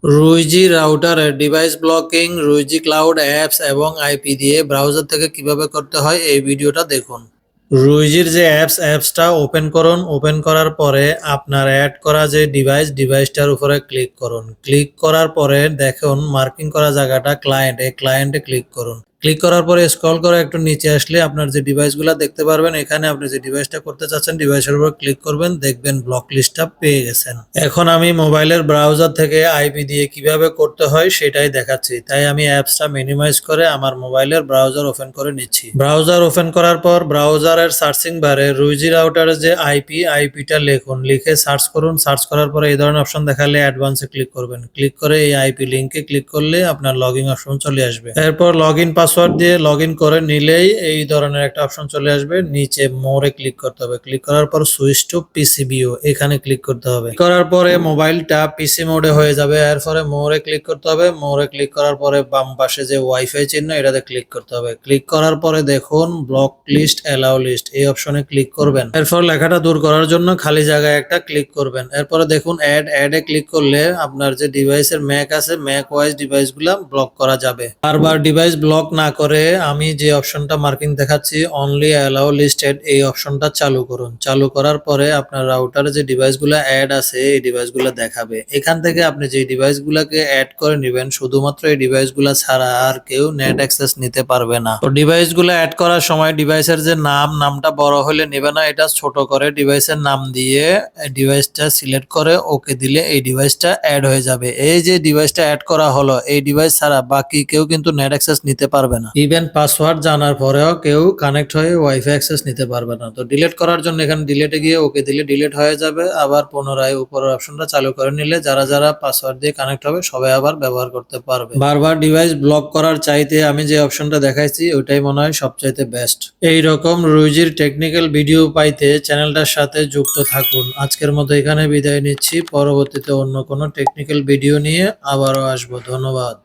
রুইজি রাউটারের device blocking, রুইজি cloud apps এবং IP দিয়ে browser থেকে কিভাবে করতে হয় এই ভিডিওটা দেখুন। রুইজির যে অ্যাপসটা ওপেন করুন। ওপেন করার পরে আপনার অ্যাড করা যে ডিভাইসটার উপরে ক্লিক করুন। ক্লিক করার পরে দেখুন মার্কিং করা জায়গাটা ক্লায়েন্ট, এই ক্লায়েন্টে ক্লিক করুন। ক্লিক করার পরে স্ক্রল করে একটু নিচে আসলে আপনার যে ডিভাইসগুলো দেখতে পারবেন, এখানে আপনি যে ডিভাইসটা করতে চাচ্ছেন ডিভাইসের উপর ক্লিক করবেন, দেখবেন ব্লক লিস্টটা পেয়ে গেছেন। এখন আমি মোবাইলের ব্রাউজার থেকে আইপি দিয়ে কিভাবে করতে হয় সেটাই দেখাচ্ছি। তাই আমি অ্যাপসটা মিনিমাইজ করে আমার মোবাইলের ব্রাউজার ওপেন করে নিচ্ছি। ব্রাউজার ওপেন করার পর ব্রাউজারের সার্চিং বারে রুইজি রাউটারের যে আইপিটা লিখুন, লিখে সার্চ করুন। সার্চ করার পরে এই ধরনের অপশন দেখালে অ্যাডভান্সে ক্লিক করবেন। ক্লিক করে এই আইপি লিঙ্কে ক্লিক করলে আপনার লগইন অপশন চলে আসবে। এরপর লগইন পাসওয়ার্ড দিয়ে লগইন করে নিলেই এই ধরনের একটা অপশন চলে আসবে। নিচে মোরে ক্লিক করতে হবে। ক্লিক করার পর সুইচ টু পিসিবিও এখানে ক্লিক করতে হবে। করার পরে মোবাইলটা পিসি মোডে হয়ে যাবে। এরপরে মোরে ক্লিক করতে হবে। মোরে ক্লিক করার পরে বাম পাশে যে ওয়াইফাই চিহ্ন এটাতে ক্লিক করতে হবে। ক্লিক করার পরে দেখুন ব্লক লিস্ট, অ্যালাউ লিস্ট এই অপশনে ক্লিক করবেন। এরপর লেখাটা দূর করার জন্য খালি জায়গায় একটা ক্লিক করবেন। এরপরে দেখুন অ্যাডে ক্লিক করলে আপনার যে ডিভাইসের ম্যাক আছে, ম্যাক ওয়াইজ ডিভাইসগুলো ব্লক করা যাবে। বারবার ডিভাইস ব্লক না করে আমি যে অপশনটা মার্কিং দেখাচ্ছি অনলি অ্যালাউ লিস্টেড, এই অপশনটা চালু করুন। চালু করার পরে আপনার রাউটারে যে ডিভাইসগুলো অ্যাড আছে এই ডিভাইসগুলো দেখাবে। এখান থেকে আপনি যে ডিভাইসগুলোকে অ্যাড করে নেবেন, শুধুমাত্র এই ডিভাইসগুলো ছাড়া আর কেউ নেট অ্যাক্সেস নিতে পারবে না। তো ডিভাইসগুলো অ্যাড করার সময় ডিভাইসের যে নামটা বড় হলে নেবে না, এটা ছোট করে ডিভাইসের নাম দিয়ে ডিভাইসটা সিলেক্ট করে ওকে দিলে এই ডিভাইসটা অ্যাড হয়ে যাবে। এই যে ডিভাইসটা অ্যাড করা হলো, এই ডিভাইস ছাড়া বাকি কেউ কিন্তু নেট অ্যাক্সেস নিতে পারবে না। ইভেন পাসওয়ার্ড জানার পরেও কেউ কানেক্ট হয়ে ওয়াইফাই অ্যাক্সেস নিতে পারবে না। তো ডিলিট করার জন্য এখানে ডিলিটে গিয়ে ওকে দিলে ডিলিট হয়ে যাবে। আবার পুনরায় উপরের অপশনটা চালু করে নিলে যারা পাসওয়ার্ড দিয়ে কানেক্ট হবে সবাই আবার ব্যবহার করতে পারবে। বারবার ডিভাইস ব্লক করার চাইতে আমি যে অপশনটা দেখাইছি ওইটাই মনে হয় সবচাইতে বেস্ট। এইরকম রুইজির টেকনিক্যাল ভিডিও পাইতে চ্যানেলটার সাথে যুক্ত থাকুন। আজকের মতো এখানে বিদায় নিচ্ছি। পরবর্তীতে অন্য কোনো টেকনিক্যাল ভিডিও নিয়ে আবারও আসবো। ধন্যবাদ।